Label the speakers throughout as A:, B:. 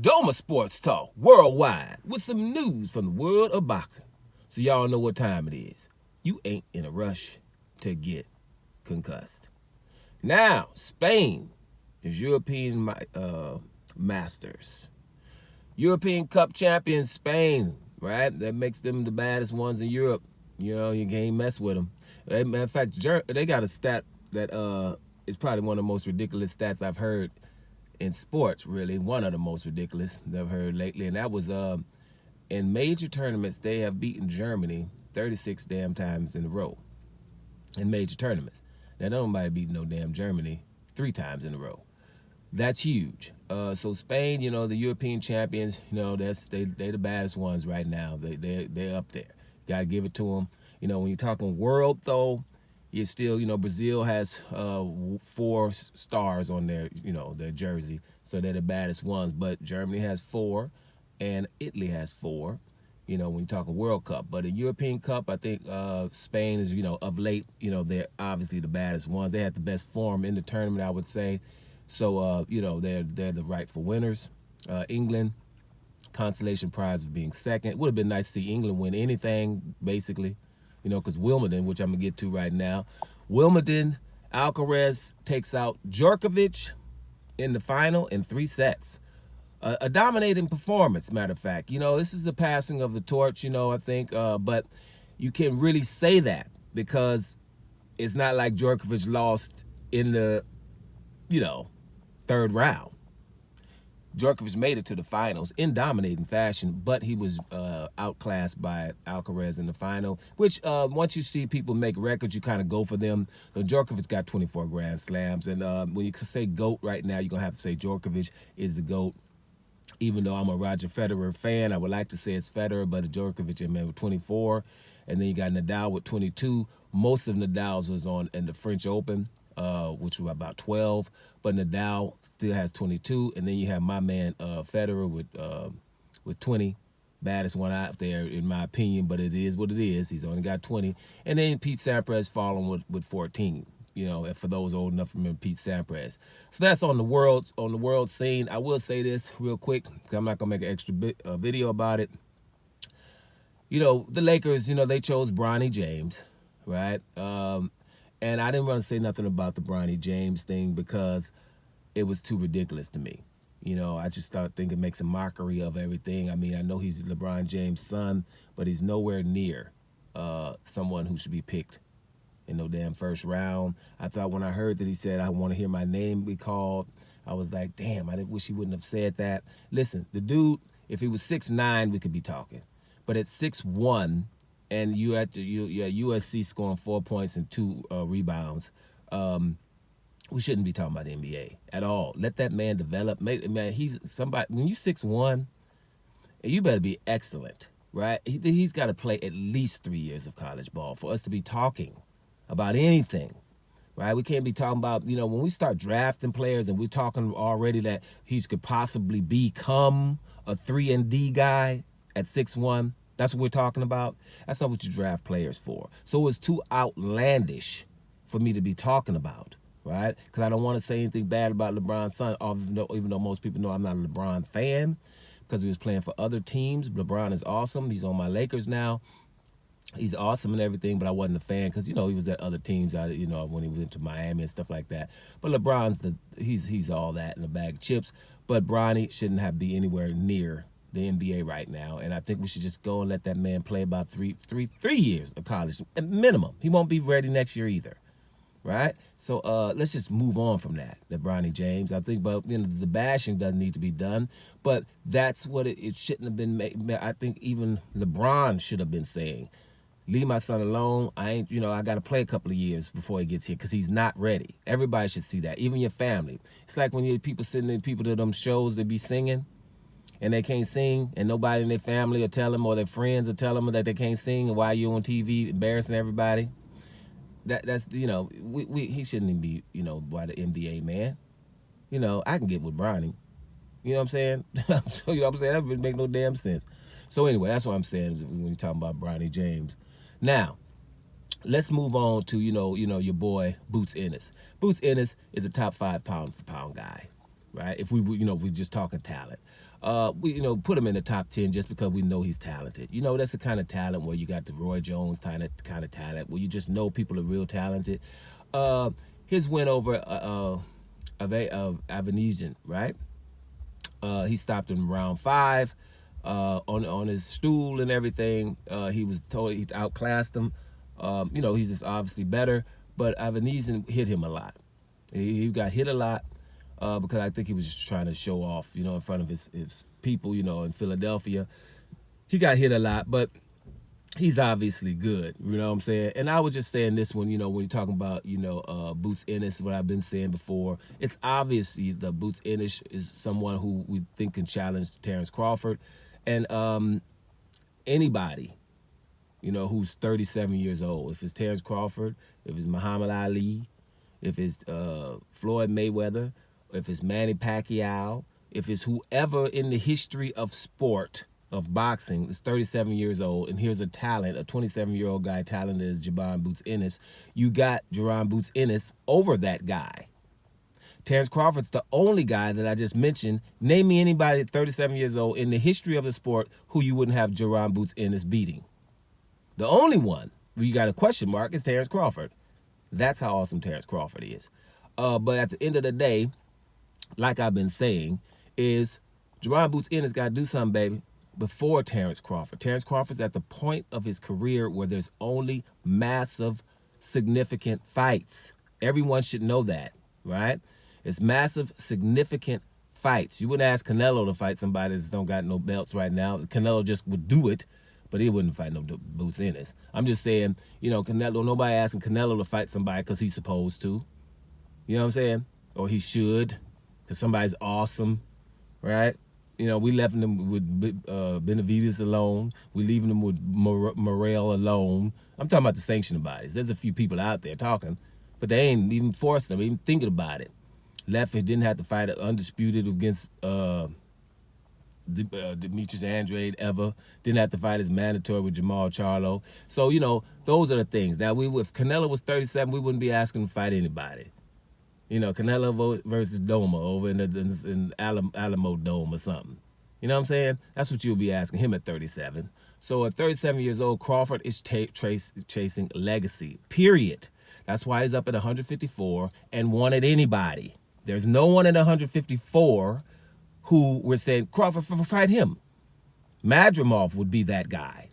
A: Doma Sports Talk worldwide with some news from the world of boxing. So y'all know what time it is. You ain't in a rush to get concussed. Now, Spain is European Masters. European Cup champion Spain, right? That makes them the baddest ones in Europe. You know, you can't mess with them. Matter of fact, they got a stat that is probably one of the most ridiculous stats I've heard in sports, really. One of the most ridiculous that I've heard lately. And that was in major tournaments, they have beaten Germany 36 damn times in a row in major tournaments. Now, nobody beat no damn Germany 3 times in a row. That's huge. So Spain, you know, the European champions, you know, they the baddest ones right now. They're up there. Got to give it to them. You know, when you're talking world, though, you're still, you know, Brazil has 4 stars on their, you know, their jersey. So they're the baddest ones. But Germany has 4 and Italy has 4, you know, when you're talking World Cup. But the European Cup, I think Spain is, you know, of late, you know, they're obviously the baddest ones. They had the best form in the tournament, I would say. So, you know, they're the rightful winners. England, consolation prize of being second. It would have been nice to see England win anything, basically, you know, because Wimbledon, which I'm going to get to right now. Wimbledon, Alcaraz takes out Djokovic in the final in 3 sets. A dominating performance, matter of fact. You know, this is the passing of the torch, you know, I think. But you can really say that because it's not like Djokovic lost in the, you know, 3rd round. Djokovic made it to the finals in dominating fashion, but he was outclassed by Alcaraz in the final, which once you see people make records, you kind of go for them. So Djokovic got 24 Grand Slams, and when you say GOAT right now, you're going to have to say Djokovic is the GOAT. Even though I'm a Roger Federer fan, I would like to say it's Federer, but Djokovic with 24. And then you got Nadal with 22. Most of Nadal's was in the French Open, which was about 12. But Nadal still has 22. And then you have my man Federer with 20. Baddest one out there, in my opinion, but it is what it is. He's only got 20. And then Pete Sampras following with 14. You know, for those old enough to remember Pete Sampras. So that's on the world scene. I will say this real quick, because I'm not going to make an extra video about it. You know, the Lakers, you know, they chose Bronny James, right? And I didn't want to say nothing about the Bronny James thing because it was too ridiculous to me. You know, I just started thinking it makes a mockery of everything. I mean, I know he's LeBron James' son, but he's nowhere near someone who should be picked in no damn first round. I thought when I heard that he said, I want to hear my name be called, I was like, damn, I wish he wouldn't have said that. Listen, the dude, if he was 6'9", we could be talking. But at 6'1", and you at USC scoring 4 points and 2 rebounds, we shouldn't be talking about the NBA at all. Let that man develop. Man, he's somebody, when you 6'1", you better be excellent, right? He's got to play at least 3 years of college ball for us to be talking about anything, right? We can't be talking about, you know, when we start drafting players and we're talking already that he could possibly become a 3-and-D guy at 6'1", that's what we're talking about. That's not what you draft players for. So it's too outlandish for me to be talking about, right? Because I don't want to say anything bad about LeBron's son, even though most people know I'm not a LeBron fan because he was playing for other teams. LeBron is awesome. He's on my Lakers now. He's awesome and everything, but I wasn't a fan because, you know, he was at other teams, you know, when he went to Miami and stuff like that. But LeBron's he's all that in a bag of chips. But Bronny shouldn't be anywhere near the NBA right now, and I think we should just go and let that man play about three years of college at minimum. He won't be ready next year either, right? So let's just move on from that. The Bronny James, I think, but you know, the bashing doesn't need to be done. But that's what it shouldn't have been made. I think even LeBron should have been saying, leave my son alone. I got to play a couple of years before he gets here because he's not ready. Everybody should see that, even your family. It's like when you people sitting in people to them shows, they be singing and they can't sing, and nobody in their family will tell them or their friends will tell them that they can't sing, and why you on TV embarrassing everybody. That's, you know, he shouldn't even be, you know, by the NBA, man. You know, I can get with Bronny. You know what I'm saying? So, you know what I'm saying? That would make no damn sense. So anyway, that's what I'm saying when you're talking about Bronny James. Now, let's move on to, you know, your boy Boots Ennis. Boots Ennis is a top 5 pound-for-pound guy, right? If we're just talking talent. We put him in the top 10 just because we know he's talented. That's the kind of talent where you got the Roy Jones kind of talent where you just know people are real talented. His win over Avanesian, right? He stopped him round 5 on his stool and everything. He was told he outclassed him. He's just obviously better, but Avanesian hit him a lot. He got hit a lot because I think he was just trying to show off, in front of his people, in Philadelphia. He got hit a lot, but he's obviously good, you know what I'm saying? And I was just saying this one, when you're talking about, Boots Ennis, what I've been saying before, it's obviously the Boots Ennis is someone who we think can challenge Terrence Crawford. And anybody, who's 37 years old, if it's Terrence Crawford, if it's Muhammad Ali, if it's Floyd Mayweather, if it's Manny Pacquiao, if it's whoever in the history of sport, of boxing, is 37 years old, and here's a 27-year-old guy talented as Jaron Boots Ennis, you got Jaron Boots Ennis over that guy. Terrence Crawford's the only guy that I just mentioned. Name me anybody at 37 years old in the history of the sport who you wouldn't have Jaron Boots Ennis beating. The only one where you got a question mark is Terrence Crawford. That's how awesome Terrence Crawford is. But at the end of the day, like I've been saying, is Jaron Boots Ennis got to do something, baby, before Terrence Crawford. Terrence Crawford's at the point of his career where there's only massive, significant fights. Everyone should know that, right? It's massive, significant fights. You wouldn't ask Canelo to fight somebody that don't got no belts right now. Canelo just would do it, but he wouldn't fight no Boots Ennis. I'm just saying, Canelo, nobody asking Canelo to fight somebody because he's supposed to. You know what I'm saying? Or he should, because somebody's awesome, right? We left them with Benavidez alone. We leaving them with Morrell alone. I'm talking about the sanctioning bodies. There's a few people out there talking, but they ain't even forced them, even thinking about it. Leffy didn't have to fight undisputed against Demetrius Andrade ever. Didn't have to fight as mandatory with Jamal Charlo. So, those are the things. Now, if Canelo was 37, we wouldn't be asking him to fight anybody. Canelo versus Doma over in Alamo Dome or something. You know what I'm saying? That's what you'll be asking him at 37. So at 37 years old, Crawford is chasing legacy, period. That's why he's up at 154 and wanted anybody. There's no one at 154 who we're saying, Crawford, fight him. Madrimov would be that guy.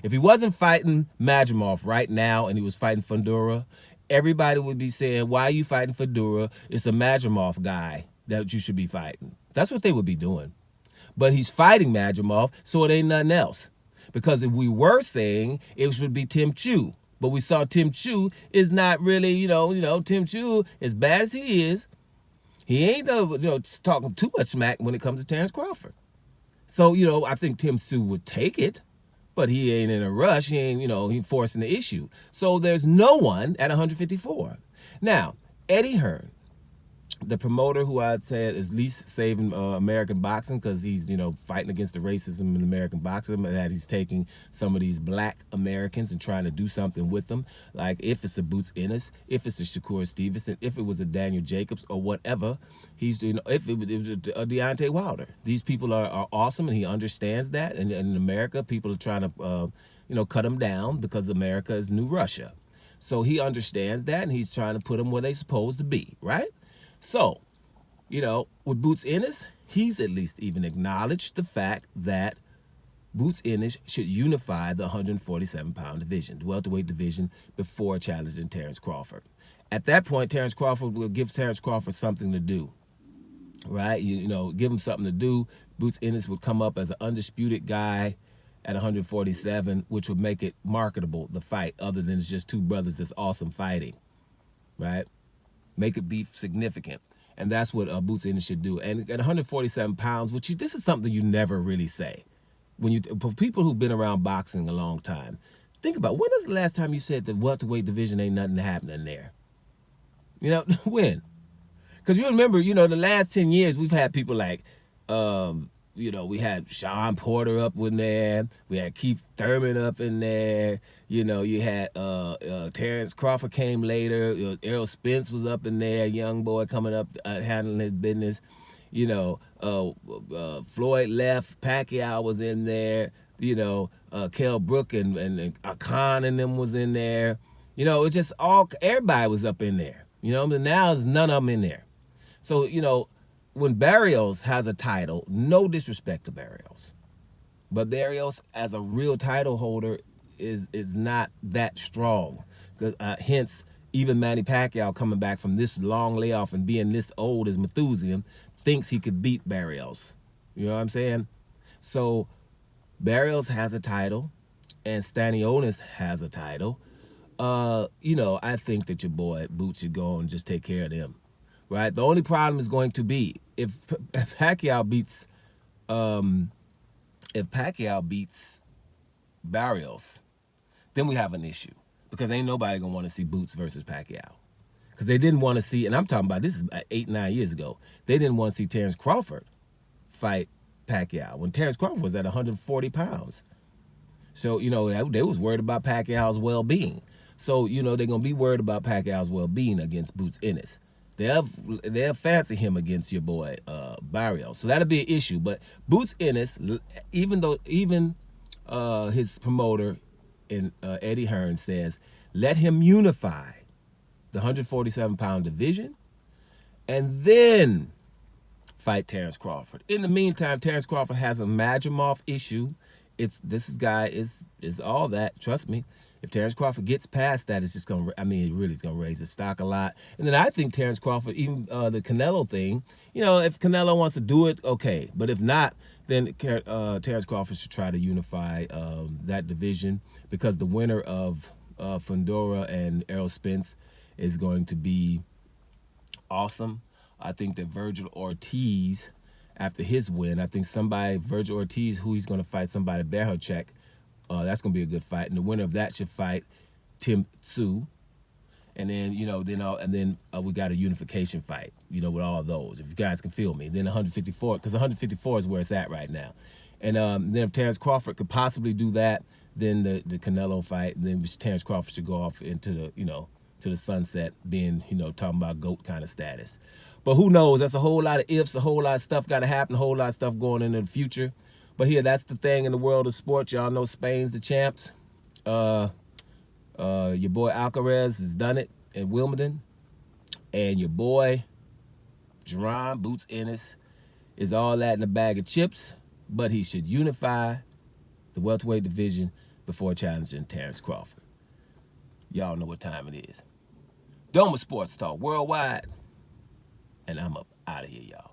A: If he wasn't fighting Madrimov right now and he was fighting Fundora, everybody would be saying, why are you fighting Fundora? It's a Madrimov guy that you should be fighting. That's what they would be doing. But he's fighting Madrimov, so it ain't nothing else. Because if we were saying it should be Tim Chu, but we saw Tim Chu is not really, Tim Chu, as bad as he is, he ain't talking too much smack when it comes to Terrence Crawford. So, I think Tim Chu would take it, but he ain't in a rush. He ain't, he forcing the issue. So there's no one at 154. Now, Eddie Hearn, the promoter who I'd say is least saving American boxing because he's, fighting against the racism in American boxing, and that he's taking some of these black Americans and trying to do something with them. Like if it's a Boots Ennis, if it's a Shakur Stevenson, if it was a Daniel Jacobs or whatever, he's, if it was a Deontay Wilder. These people are awesome, and he understands that. And in America, people are trying to, cut him down because America is new Russia. So he understands that, and he's trying to put them where they're supposed to be, right? So, with Boots Ennis, he's at least even acknowledged the fact that Boots Ennis should unify the 147-pound division, the welterweight division, before challenging Terrence Crawford. At that point, Terrence Crawford will give Terrence Crawford something to do, right? Give him something to do. Boots Ennis would come up as an undisputed guy at 147, which would make it marketable, the fight, other than it's just two brothers that's awesome fighting, right? Make it be significant. And that's what Boots Ennis should do. And at 147 pounds, this is something you never really say. For people who've been around boxing a long time, think about, when is the last time you said the welterweight division ain't nothing happening there? When? Because you remember, the last 10 years, we've had people like, we had Sean Porter up in there. We had Keith Thurman up in there. You had Terrence Crawford came later. Errol Spence was up in there, young boy coming up handling his business. Floyd left, Pacquiao was in there, Kell Brook and Khan and them was in there. It's just everybody was up in there. But now there's none of them in there. So, when Barrios has a title, no disrespect to Barrios, but Barrios as a real title holder is not that strong. Hence, even Manny Pacquiao coming back from this long layoff and being this old as Methuselah thinks he could beat Barrios. You know what I'm saying? So Barrios has a title and Stanionis has a title. I think that your boy Boots should go and just take care of them. Right? The only problem is going to be if Pacquiao beats Barrios, then we have an issue. Because ain't nobody gonna want to see Boots versus Pacquiao. Because they didn't want to see, and I'm talking about this is 8-9 years ago, they didn't want to see Terrence Crawford fight Pacquiao when Terrence Crawford was at 140 pounds. So, they was worried about Pacquiao's well-being. So, they're going to be worried about Pacquiao's well-being against Boots Ennis. They'll fancy him against your boy Barrios. So that'll be an issue. But Boots Ennis, even his promoter in Eddie Hearn says, let him unify the 147-pound division and then fight Terrence Crawford. In the meantime, Terrence Crawford has a Madrimov issue. This guy is all that. Trust me. If Terrence Crawford gets past that, it's just gonna. It really is gonna raise his stock a lot. And then I think Terrence Crawford, even the Canelo thing, if Canelo wants to do it, okay. But if not, then Terrence Crawford should try to unify that division, because the winner of Fundora and Errol Spence is going to be awesome. I think that Virgil Ortiz, after his win, I think Virgil Ortiz, who he's going to fight somebody, Berhacek, that's going to be a good fight. And the winner of that should fight Tim Tszyu. And then, we got a unification fight, with all those, if you guys can feel me. Then 154, because 154 is where it's at right now. And then if Terrence Crawford could possibly do that, then the Canelo fight, and then Terrence Crawford should go off into the, to the sunset, being, talking about GOAT kind of status. But who knows? That's a whole lot of ifs, a whole lot of stuff got to happen, a whole lot of stuff going into the future. But here, that's the thing in the world of sports. Y'all know Spain's the champs. Your boy Alcaraz has done it at Wimbledon. And your boy Jaron Boots Ennis is all that in a bag of chips. But he should unify the welterweight division before challenging Terrence Crawford. Y'all know what time it is. Doma Sports Talk Worldwide. And I'm up out of here, y'all.